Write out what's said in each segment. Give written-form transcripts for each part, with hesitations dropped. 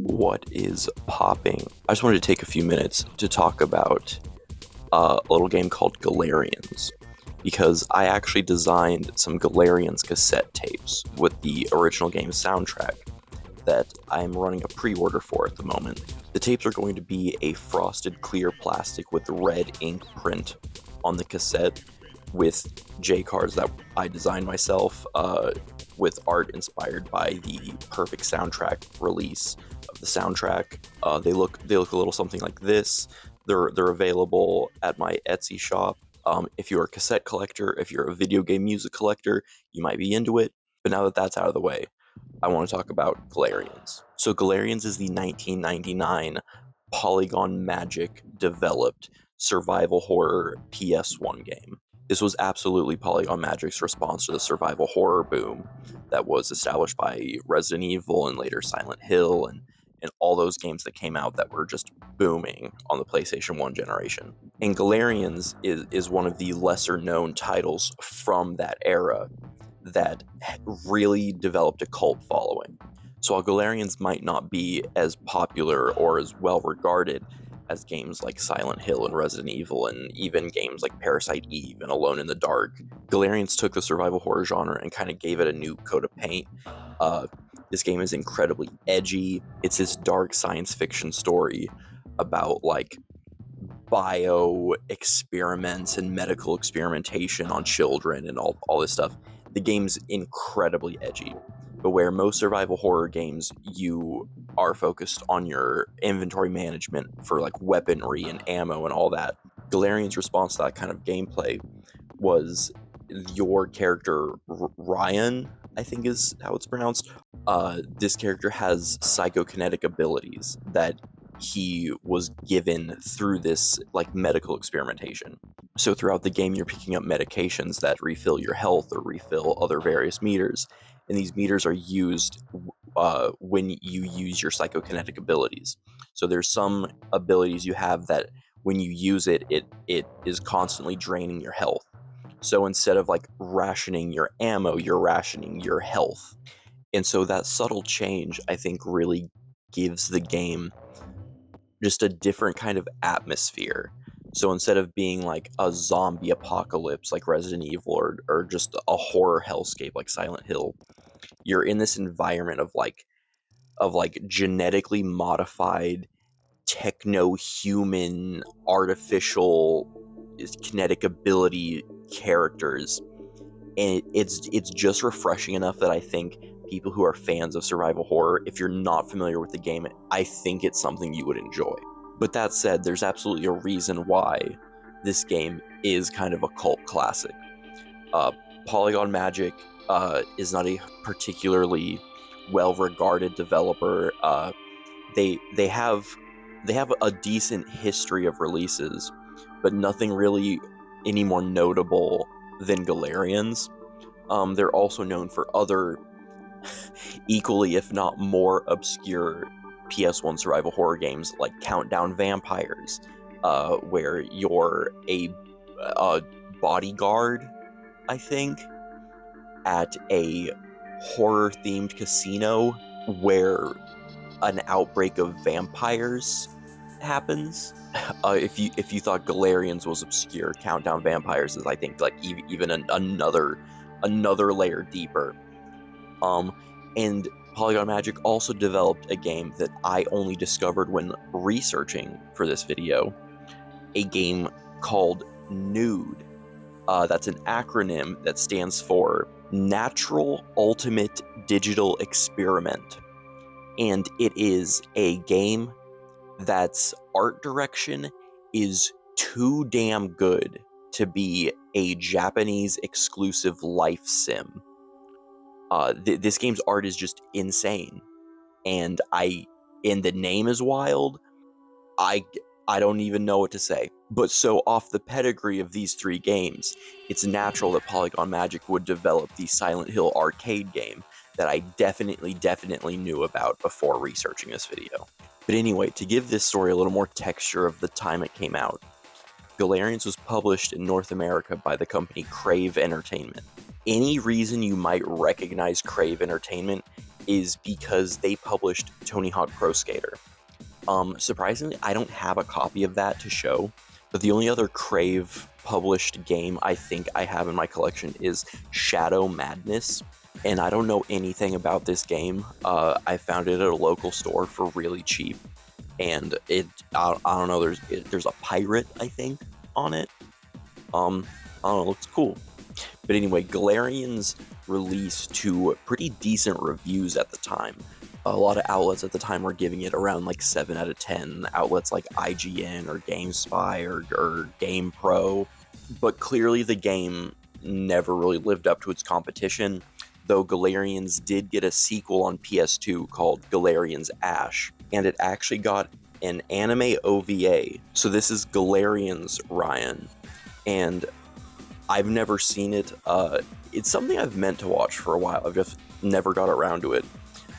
What is popping? I just wanted to take a few minutes to talk about a little game called Galerians, because I actually designed some Galerians cassette tapes with the original game's soundtrack that I'm running a pre-order for at the moment. The tapes are going to be a frosted clear plastic with red ink print on the cassette with J-cards that I designed myself, with art inspired by the perfect soundtrack release of the soundtrack. They look a little something like this. They're available at my Etsy shop. If you're a cassette collector, if you're a video game music collector, you might be into it. But now that that's out of the way, I want to talk about Galerians. So Galerians is the 1999 Polygon Magic developed survival horror PS1 game. This was absolutely Polygon Magic's response to the survival horror boom that was established by Resident Evil and later Silent Hill and all those games that came out that were just booming on the PlayStation 1 generation. And Galerians is one of the lesser known titles from that era that really developed a cult following. So while Galerians might not be as popular or as well regarded as games like Silent Hill and Resident Evil and even games like Parasite Eve and Alone in the Dark, Galerians took the survival horror genre and kind of gave it a new coat of paint. This game is incredibly edgy. It's this dark science fiction story about like bio experiments and medical experimentation on children and all this stuff. The game's incredibly edgy, but where most survival horror games, you are focused on your inventory management for like weaponry and ammo and all that, Galerian's response to that kind of gameplay was your character, Ryan, I think is how it's pronounced. This character has psychokinetic abilities that he was given through this like medical experimentation. So throughout the game, you're picking up medications that refill your health or refill other various meters, and these meters are used when you use your psychokinetic abilities. So there's some abilities you have that when you use it is constantly draining your health. So instead of like rationing your ammo, you're rationing your health. And so that subtle change, I think, really gives the game just a different kind of atmosphere. So instead of being like a zombie apocalypse like Resident Evil or just a horror hellscape like Silent Hill, you're in this environment of like genetically modified techno-human artificial kinetic ability characters, and it's just refreshing enough that I think people who are fans of survival horror, if you're not familiar with the game, I think it's something you would enjoy. But that said, there's absolutely a reason why this game is kind of a cult classic. Polygon Magic is not a particularly well-regarded developer. They have a decent history of releases, but nothing really any more notable than Galerians. They're also known for other equally, if not more, obscure PS1 survival horror games like Countdown Vampires, where you're a bodyguard, I think, at a horror-themed casino where an outbreak of vampires happens. If you thought Galerians was obscure, Countdown Vampires is, I think, like even another layer deeper. And Polygon Magic also developed a game that I only discovered when researching for this video, a game called Nude. That's an acronym that stands for Natural Ultimate Digital Experiment. And it is a game that's art direction is too damn good to be a Japanese exclusive life sim. This game's art is just insane, and the name is wild. I don't even know what to say. But so off the pedigree of these three games, it's natural that Polygon Magic would develop the Silent Hill arcade game that I definitely knew about before researching this video. But anyway, to give this story a little more texture of the time it came out, Galerians was published in North America by the company Crave Entertainment. Any reason you might recognize Crave Entertainment is because they published Tony Hawk Pro Skater. Surprisingly, I don't have a copy of that to show, but the only other Crave published game I think I have in my collection is Shadow Madness, and I don't know anything about this game. I found it at a local store for really cheap, and I don't know, there's a pirate, I think, on it. I don't know, it looks cool. But anyway, Galerians released to pretty decent reviews at the time. A lot of outlets at the time were giving it around like 7 out of 10. Outlets like IGN or GameSpy or GamePro. But clearly the game never really lived up to its competition, though Galerians did get a sequel on PS2 called Galerians Ash, and it actually got an anime OVA. So this is Galerians, Ryan, and I've never seen it. It's something I've meant to watch for a while. I've just never got around to it.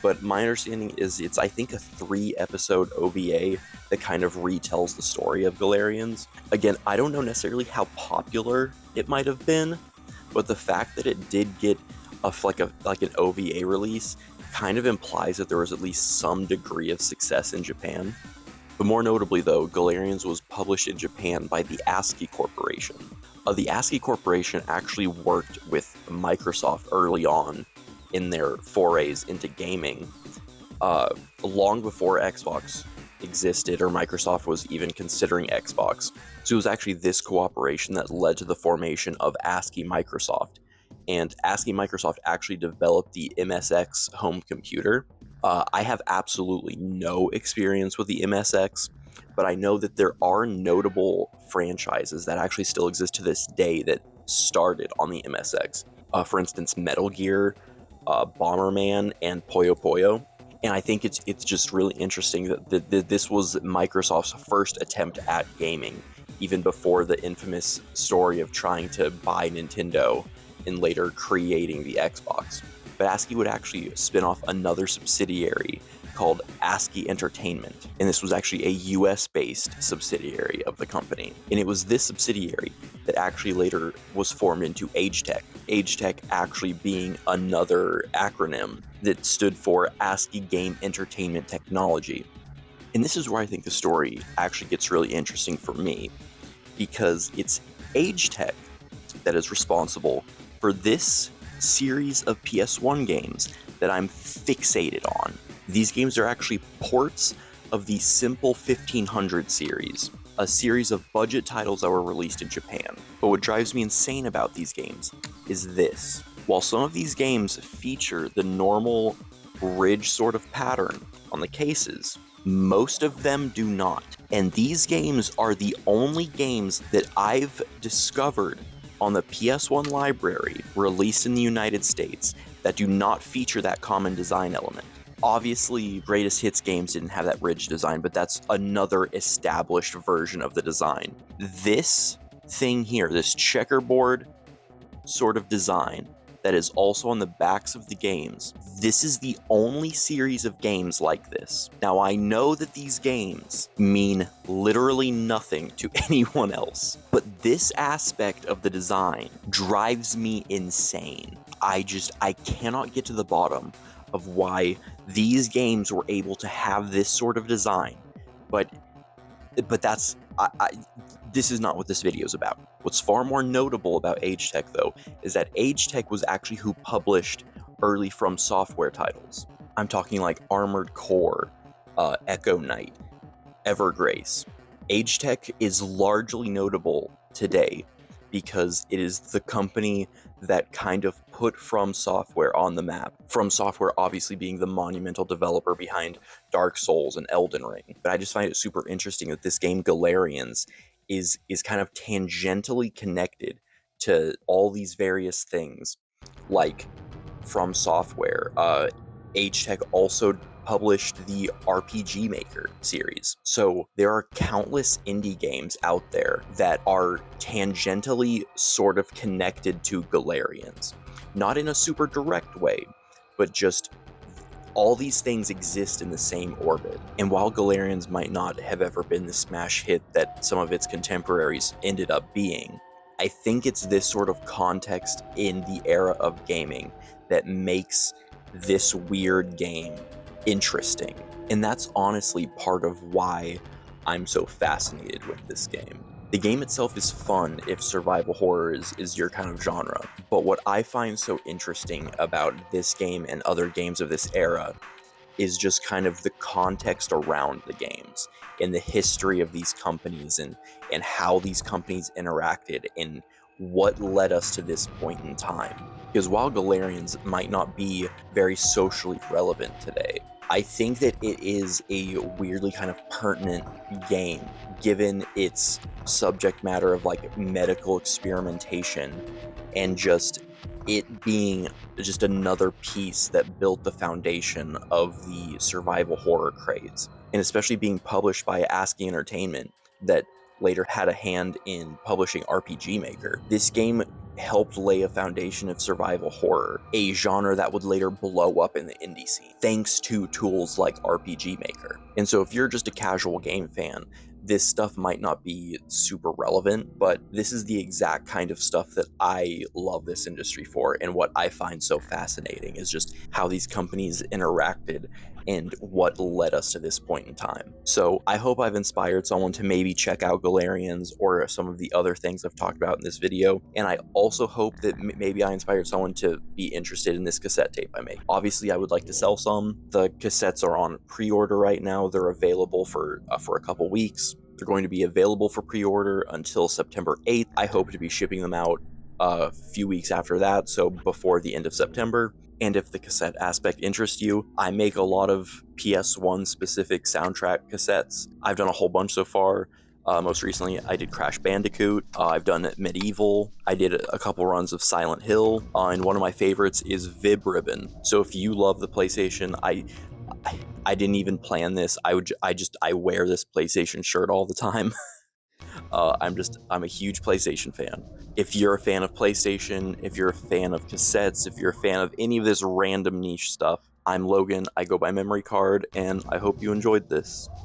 But my understanding is it's, I think, a 3-episode OVA that kind of retells the story of Galerians. Again, I don't know necessarily how popular it might have been, but the fact that it did get like an OVA release kind of implies that there was at least some degree of success in Japan. But more notably, though, Galerians was published in Japan by the ASCII Corporation. The ASCII Corporation actually worked with Microsoft early on in their forays into gaming, long before Xbox existed or Microsoft was even considering Xbox. So it was actually this cooperation that led to the formation of ASCII Microsoft. And ASCII Microsoft actually developed the MSX home computer. I have absolutely no experience with the MSX, but I know that there are notable franchises that actually still exist to this day that started on the MSX. For instance, Metal Gear, Bomberman, and Puyo Puyo. And I think it's just really interesting that this was Microsoft's first attempt at gaming, even before the infamous story of trying to buy Nintendo and later creating the Xbox. But ASCII would actually spin off another subsidiary called ASCII Entertainment, and this was actually a US-based subsidiary of the company. And it was this subsidiary that actually later was formed into AgeTech. AgeTech actually being another acronym that stood for ASCII Game Entertainment Technology. And this is where I think the story actually gets really interesting for me, because it's AgeTech that is responsible for this series of PS1 games that I'm fixated on. These games are actually ports of the Simple 1500 series, a series of budget titles that were released in Japan. But what drives me insane about these games is this. While some of these games feature the normal ridge sort of pattern on the cases, most of them do not. And these games are the only games that I've discovered on the PS1 library released in the United States that do not feature that common design element. Obviously, Greatest Hits games didn't have that ridge design, but that's another established version of the design. This thing here, this checkerboard sort of design that is also on the backs of the games, this is the only series of games like this. Now, I know that these games mean literally nothing to anyone else, but this aspect of the design drives me insane. I cannot get to the bottom of why these games were able to have this sort of design, but that's this is not what this video is about. What's far more notable about AgeTech, though, is that AgeTech was actually who published early From Software titles. I'm talking like Armored Core, Echo Knight, Evergrace. AgeTech is largely notable today because it is the company that kind of put From Software on the map. From Software obviously being the monumental developer behind Dark Souls and Elden Ring. But I just find it super interesting that this game, Galerians, is kind of tangentially connected to all these various things, like From Software. AgeTech also published the RPG Maker series. So there are countless indie games out there that are tangentially sort of connected to Galerians. Not in a super direct way, but just all these things exist in the same orbit. And while Galerians might not have ever been the smash hit that some of its contemporaries ended up being, I think it's this sort of context in the era of gaming that makes this weird game interesting. And that's honestly part of why I'm so fascinated with this game. The game itself is fun if survival horror is your kind of genre, but what I find so interesting about this game and other games of this era is just kind of the context around the games and the history of these companies and how these companies interacted and what led us to this point in time. Because while Galerians might not be very socially relevant today, I think that it is a weirdly kind of pertinent game given its subject matter of like medical experimentation and just it being just another piece that built the foundation of the survival horror craze. And especially being published by ASCII Entertainment that later had a hand in publishing RPG Maker. This game helped lay a foundation of survival horror, a genre that would later blow up in the indie scene, thanks to tools like RPG Maker. And so if you're just a casual game fan, this stuff might not be super relevant, but this is the exact kind of stuff that I love this industry for, and what I find so fascinating is just how these companies interacted and what led us to this point in time. So I hope I've inspired someone to maybe check out Galerians or some of the other things I've talked about in this video, and I also hope that maybe I inspired someone to be interested in this cassette tape I make. Obviously, I would like to sell some. The cassettes are on pre-order right now. They're available for a couple weeks. They're going to be available for pre-order until September 8th. I hope to be shipping them out a few weeks after that, so before the end of September. And if the cassette aspect interests you, I make a lot of PS1 specific soundtrack cassettes. I've done a whole bunch so far. Most recently, I did Crash Bandicoot. I've done Medieval. I did a couple runs of Silent Hill. And one of my favorites is Vib Ribbon. So if you love the PlayStation, I didn't even plan this. I wear this PlayStation shirt all the time. I'm a huge PlayStation fan. If you're a fan of PlayStation, if you're a fan of cassettes, if you're a fan of any of this random niche stuff, I'm Logan. I go by mmry.crd, and I hope you enjoyed this.